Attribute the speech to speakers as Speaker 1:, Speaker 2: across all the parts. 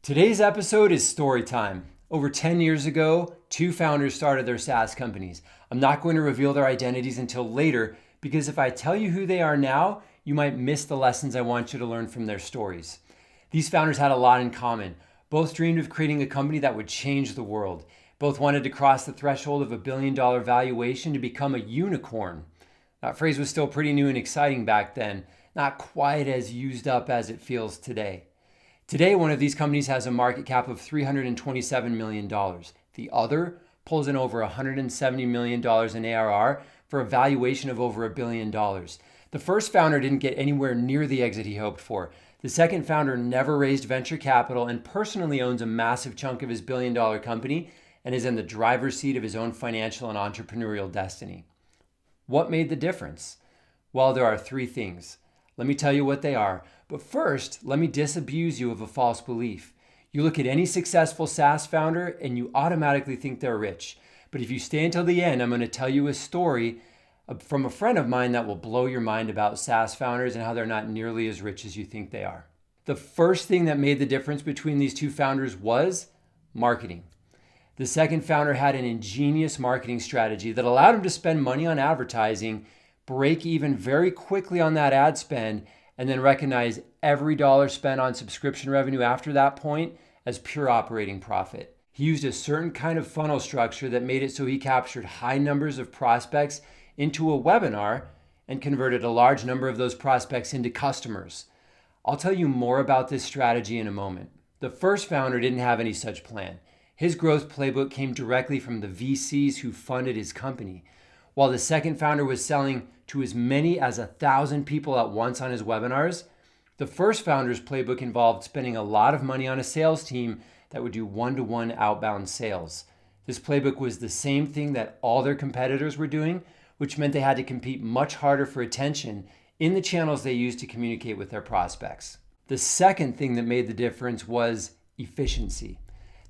Speaker 1: Today's episode is story time. Over 10 years ago, two founders started their SaaS companies. I'm not going to reveal their identities until later because if I tell you who they are now, you might miss the lessons I want you to learn from their stories. These founders had a lot in common. Both dreamed of creating a company that would change the world. Both wanted to cross the threshold of $1 billion valuation to become a unicorn. That phrase was still pretty new and exciting back then, not quite as used up as it feels today. Today, one of these companies has a market cap of $327 million. The other pulls in over $170 million in ARR for a valuation of over $1 billion. The first founder didn't get anywhere near the exit he hoped for. The second founder never raised venture capital and personally owns a massive chunk of his billion-dollar company and is in the driver's seat of his own financial and entrepreneurial destiny. What made the difference? Well, there are three things. Let me tell you what they are. But first, let me disabuse you of a false belief. You look at any successful SaaS founder and you automatically think they're rich. But if you stay until the end, I'm going to tell you a story from a friend of mine that will blow your mind about SaaS founders and how they're not nearly as rich as you think they are. The first thing that made the difference between these two founders was marketing. The second founder had an ingenious marketing strategy that allowed him to spend money on advertising, break even very quickly on that ad spend, and then recognize every dollar spent on subscription revenue after that point as pure operating profit. He used a certain kind of funnel structure that made it so he captured high numbers of prospects into a webinar and converted a large number of those prospects into customers. I'll tell you more about this strategy in a moment. The first founder didn't have any such plan. His growth playbook came directly from the VCs who funded his company. While the second founder was selling to as many as 1,000 people at once on his webinars, the first founder's playbook involved spending a lot of money on a sales team that would do one-to-one outbound sales. This playbook was the same thing that all their competitors were doing, which meant they had to compete much harder for attention in the channels they used to communicate with their prospects. The second thing that made the difference was efficiency.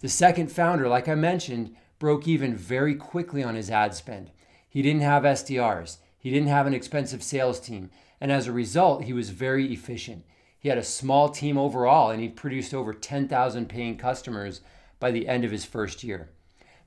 Speaker 1: The second founder, like I mentioned, broke even very quickly on his ad spend. He didn't have SDRs. He didn't have an expensive sales team. And as a result, he was very efficient. He had a small team overall, and he produced over 10,000 paying customers by the end of his first year.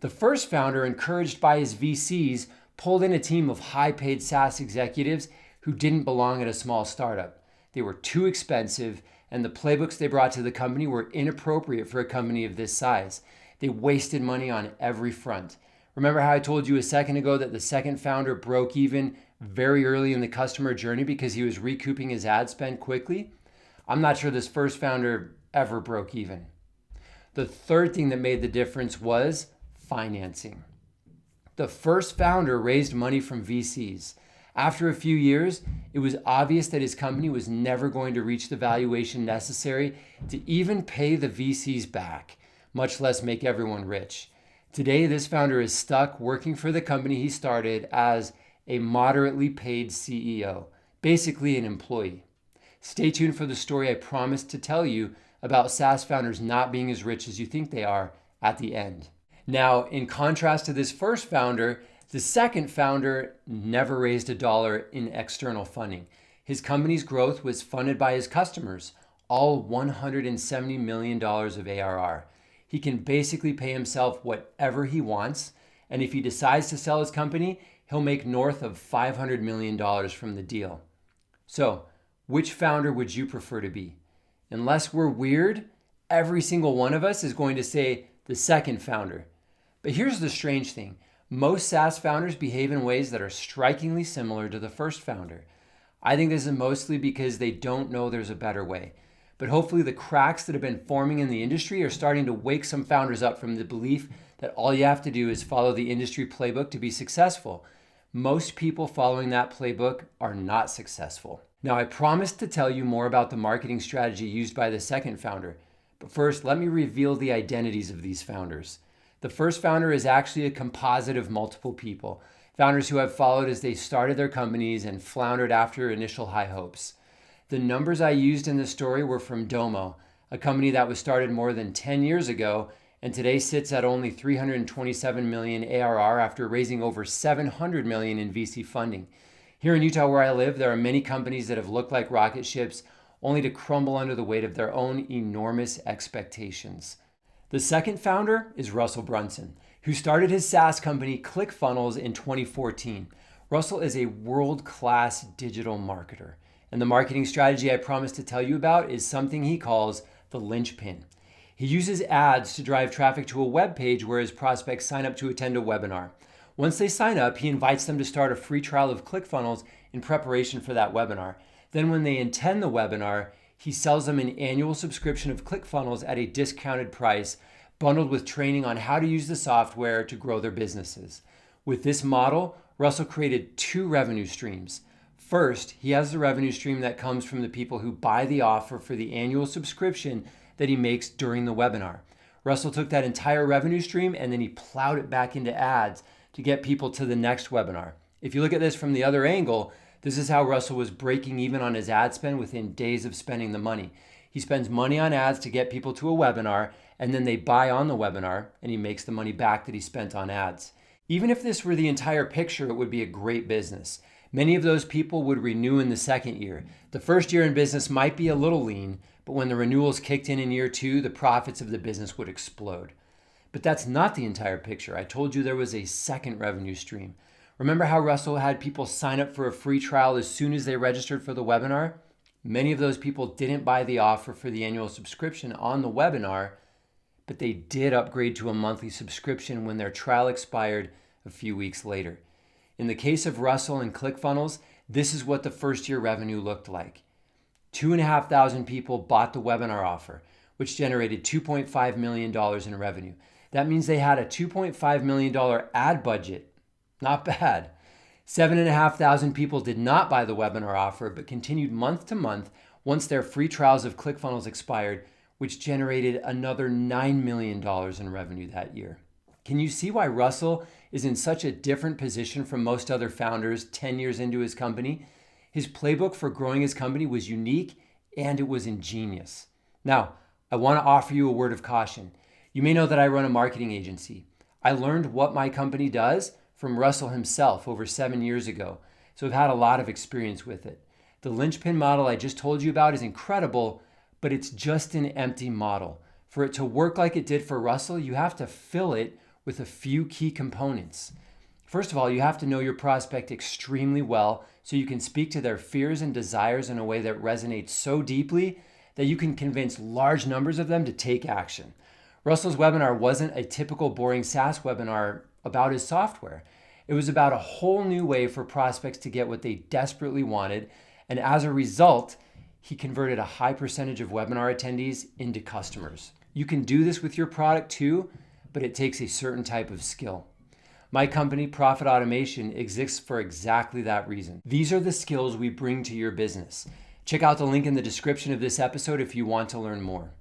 Speaker 1: The first founder, encouraged by his VCs, pulled in a team of high-paid SaaS executives who didn't belong at a small startup. They were too expensive, and the playbooks they brought to the company were inappropriate for a company of this size. They wasted money on every front. Remember how I told you a second ago that the second founder broke even very early in the customer journey because he was recouping his ad spend quickly? I'm not sure this first founder ever broke even. The third thing that made the difference was financing. The first founder raised money from VCs. After a few years, it was obvious that his company was never going to reach the valuation necessary to even pay the VCs back, much less make everyone rich. Today, this founder is stuck working for the company he started as a moderately paid CEO, basically an employee. Stay tuned for the story I promised to tell you about SaaS founders not being as rich as you think they are at the end. Now, in contrast to this first founder, the second founder never raised a dollar in external funding. His company's growth was funded by his customers, all $170 million of ARR. He can basically pay himself whatever he wants, and if he decides to sell his company, he'll make north of $500 million from the deal. So, which founder would you prefer to be? Unless we're weird, every single one of us is going to say the second founder. But here's the strange thing. Most SaaS founders behave in ways that are strikingly similar to the first founder. I think this is mostly because they don't know there's a better way. But hopefully the cracks that have been forming in the industry are starting to wake some founders up from the belief that all you have to do is follow the industry playbook to be successful. Most people following that playbook are not successful. Now, I promised to tell you more about the marketing strategy used by the second founder. But first, let me reveal the identities of these founders. The first founder is actually a composite of multiple people, founders who have followed as they started their companies and floundered after initial high hopes. The numbers I used in the story were from Domo, a company that was started more than 10 years ago and today sits at only 327 million ARR after raising over 700 million in VC funding. Here in Utah where I live, there are many companies that have looked like rocket ships only to crumble under the weight of their own enormous expectations. The second founder is Russell Brunson, who started his SaaS company ClickFunnels in 2014. Russell is a world-class digital marketer, and the marketing strategy I promised to tell you about is something he calls the linchpin. He uses ads to drive traffic to a web page where his prospects sign up to attend a webinar. Once they sign up, he invites them to start a free trial of ClickFunnels in preparation for that webinar. Then when they attend the webinar, he sells them an annual subscription of ClickFunnels at a discounted price, bundled with training on how to use the software to grow their businesses. With this model, Russell created two revenue streams. First, he has the revenue stream that comes from the people who buy the offer for the annual subscription that he makes during the webinar. Russell took that entire revenue stream and then he plowed it back into ads to get people to the next webinar. If you look at this from the other angle, this is how Russell was breaking even on his ad spend within days of spending the money. He spends money on ads to get people to a webinar, and then they buy on the webinar, and he makes the money back that he spent on ads. Even if this were the entire picture, it would be a great business. Many of those people would renew in the second year. The first year in business might be a little lean, but when the renewals kicked in year two, the profits of the business would explode. But that's not the entire picture. I told you there was a second revenue stream. Remember how Russell had people sign up for a free trial as soon as they registered for the webinar? Many of those people didn't buy the offer for the annual subscription on the webinar, but they did upgrade to a monthly subscription when their trial expired a few weeks later. In the case of Russell and ClickFunnels, this is what the first year revenue looked like. 2,500 people bought the webinar offer, which generated $2.5 million in revenue. That means they had a $2.5 million ad budget. Not bad. 7,500 people did not buy the webinar offer, but continued month to month once their free trials of ClickFunnels expired, which generated another $9 million in revenue that year. Can you see why Russell is in such a different position from most other founders 10 years into his company? His playbook for growing his company was unique and it was ingenious. Now, I want to offer you a word of caution. You may know that I run a marketing agency. I learned what my company does from Russell himself over 7 years ago, so I've had a lot of experience with it. The linchpin model I just told you about is incredible, but it's just an empty model. For it to work like it did for Russell, you have to fill it with a few key components. First of all, you have to know your prospect extremely well so you can speak to their fears and desires in a way that resonates so deeply that you can convince large numbers of them to take action. Russell's webinar wasn't a typical boring SaaS webinar about his software. It was about a whole new way for prospects to get what they desperately wanted, and as a result, he converted a high percentage of webinar attendees into customers. You can do this with your product too, but it takes a certain type of skill. My company, Profit Automation, exists for exactly that reason. These are the skills we bring to your business. Check out the link in the description of this episode if you want to learn more.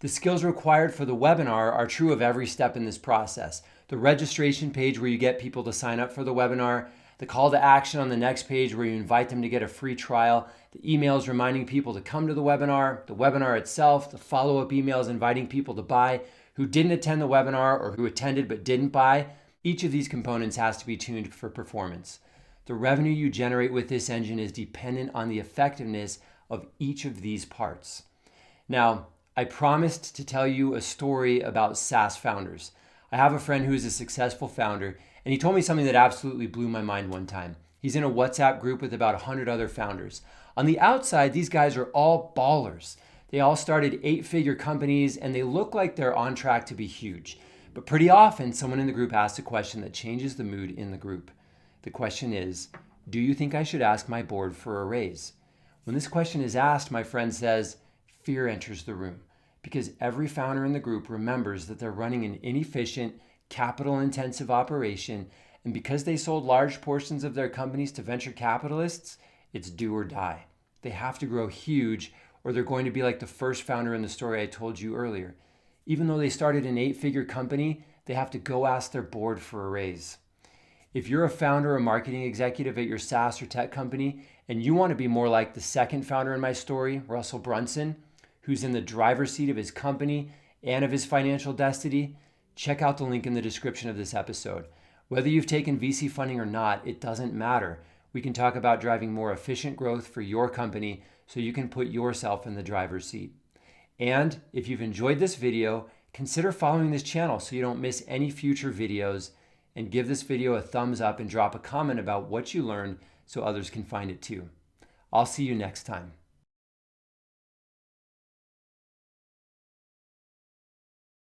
Speaker 1: The skills required for the webinar are true of every step in this process. The registration page where you get people to sign up for the webinar, the call to action on the next page where you invite them to get a free trial, the emails reminding people to come to the webinar itself, the follow-up emails inviting people to buy who didn't attend the webinar or who attended but didn't buy. Each of these components has to be tuned for performance. The revenue you generate with this engine is dependent on the effectiveness of each of these parts. Now, I promised to tell you a story about SaaS founders. I have a friend who is a successful founder, and he told me something that absolutely blew my mind one time. He's in a WhatsApp group with about 100 other founders. On the outside, these guys are all ballers. They all started 8-figure companies, and they look like they're on track to be huge. But pretty often, someone in the group asks a question that changes the mood in the group. The question is, do you think I should ask my board for a raise? When this question is asked, my friend says, fear enters the room. Because every founder in the group remembers that they're running an inefficient, capital-intensive operation, and because they sold large portions of their companies to venture capitalists, it's do or die. They have to grow huge, or they're going to be like the first founder in the story I told you earlier. Even though they started an 8-figure company, they have to go ask their board for a raise. If you're a founder or marketing executive at your SaaS or tech company, and you want to be more like the second founder in my story, Russell Brunson, who's in the driver's seat of his company and of his financial destiny, check out the link in the description of this episode. Whether you've taken VC funding or not, it doesn't matter. We can talk about driving more efficient growth for your company so you can put yourself in the driver's seat. And if you've enjoyed this video, consider following this channel so you don't miss any future videos, and give this video a thumbs up and drop a comment about what you learned so others can find it too. I'll see you next time.